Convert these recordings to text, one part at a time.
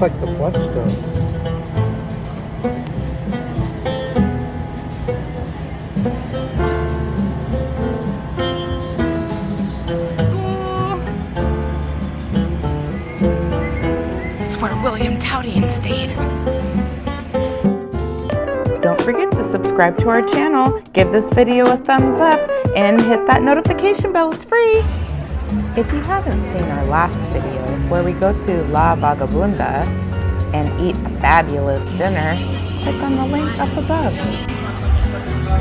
like the Flintstones. It's where William Towdian stayed. Don't forget to subscribe to our channel, give this video a thumbs up, and hit that notification bell. It's free. If you haven't seen our last video where we go to La Vagabunda and eat a fabulous dinner, click on the link up above.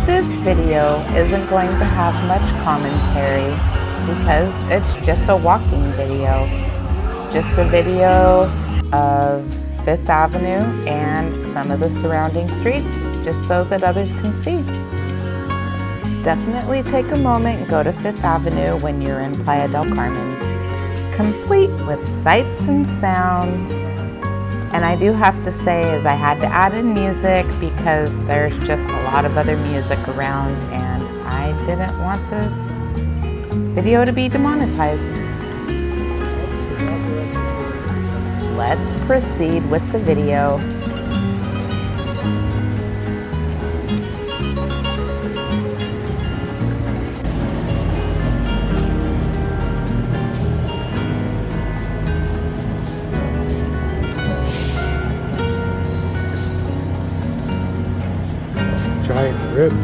This video isn't going to have much commentary because it's just a walking video. Just a video of Fifth Avenue and some of the surrounding streets, just so that others can see. Definitely take a moment and go to Fifth Avenue when you're in Playa del Carmen, complete with sights and sounds. And I do have to say is I had to add in music because there's just a lot of other music around and I didn't want this video to be demonetized. Let's proceed with the video. Giant ribs.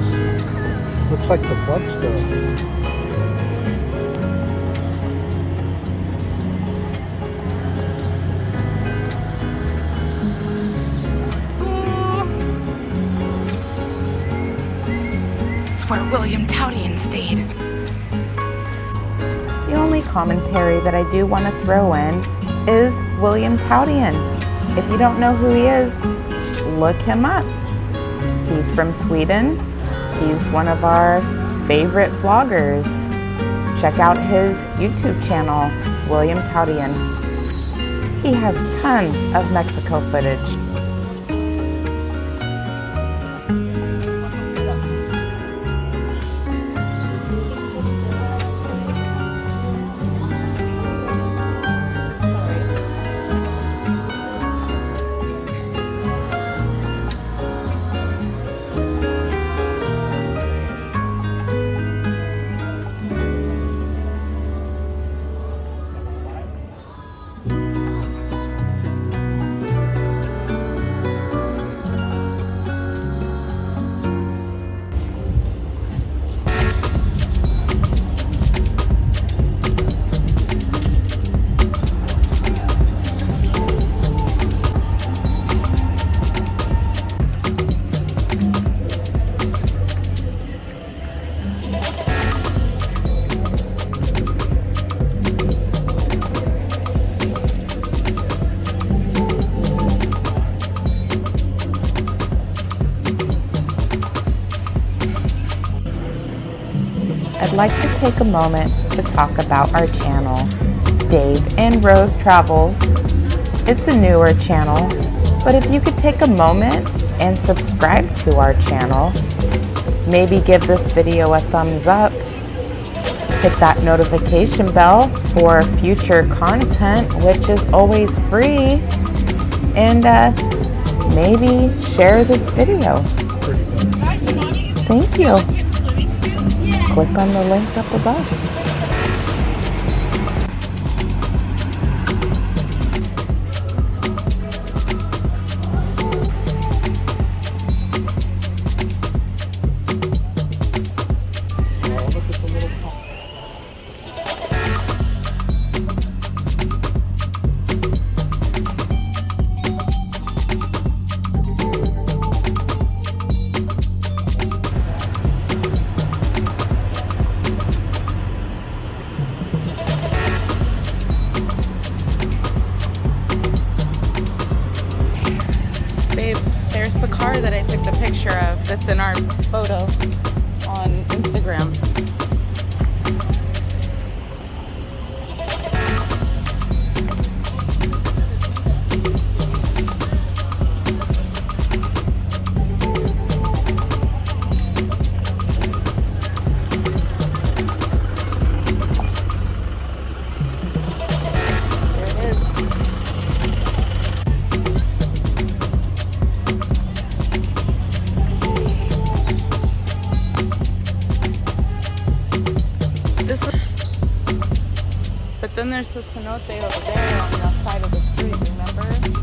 Looks like the Flintstones. Where William Towdian stayed. The only commentary that I do want to throw in is William Towdian. If you don't know who he is, look him up. He's from Sweden. He's one of our favorite vloggers. Check out his YouTube channel, William Towdian. He has tons of Mexico footage. I'd like to take a moment to talk about our channel, Dave and Rose Travels. It's a newer channel, but if you could take a moment and subscribe to our channel, maybe give this video a thumbs up, hit that notification bell for future content, which is always free, and maybe share this video. Thank you. Click on the link up above. Babe, there's the car that I took the picture of that's in our photo on Instagram. There it is. then there's the cenote over there on the side of the street, remember?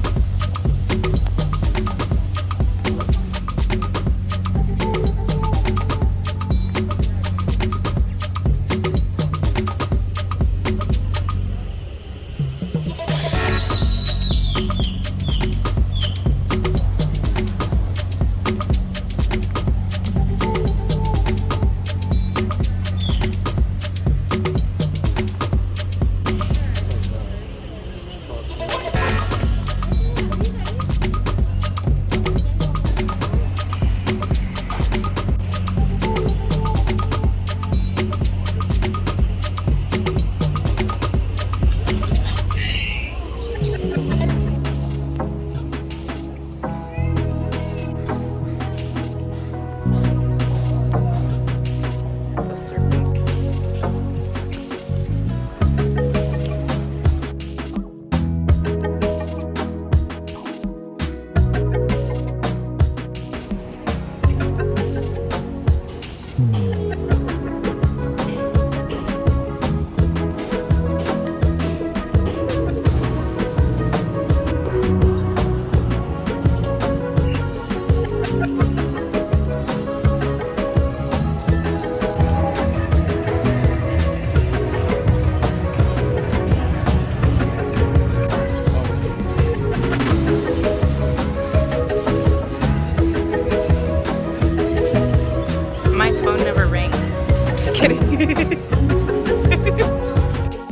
Just kidding.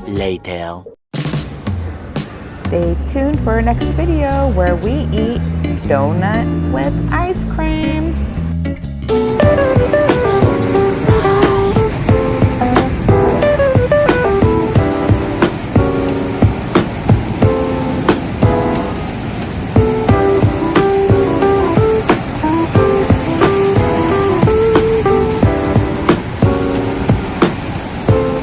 Later. Stay tuned for our next video where we eat donut with ice cream.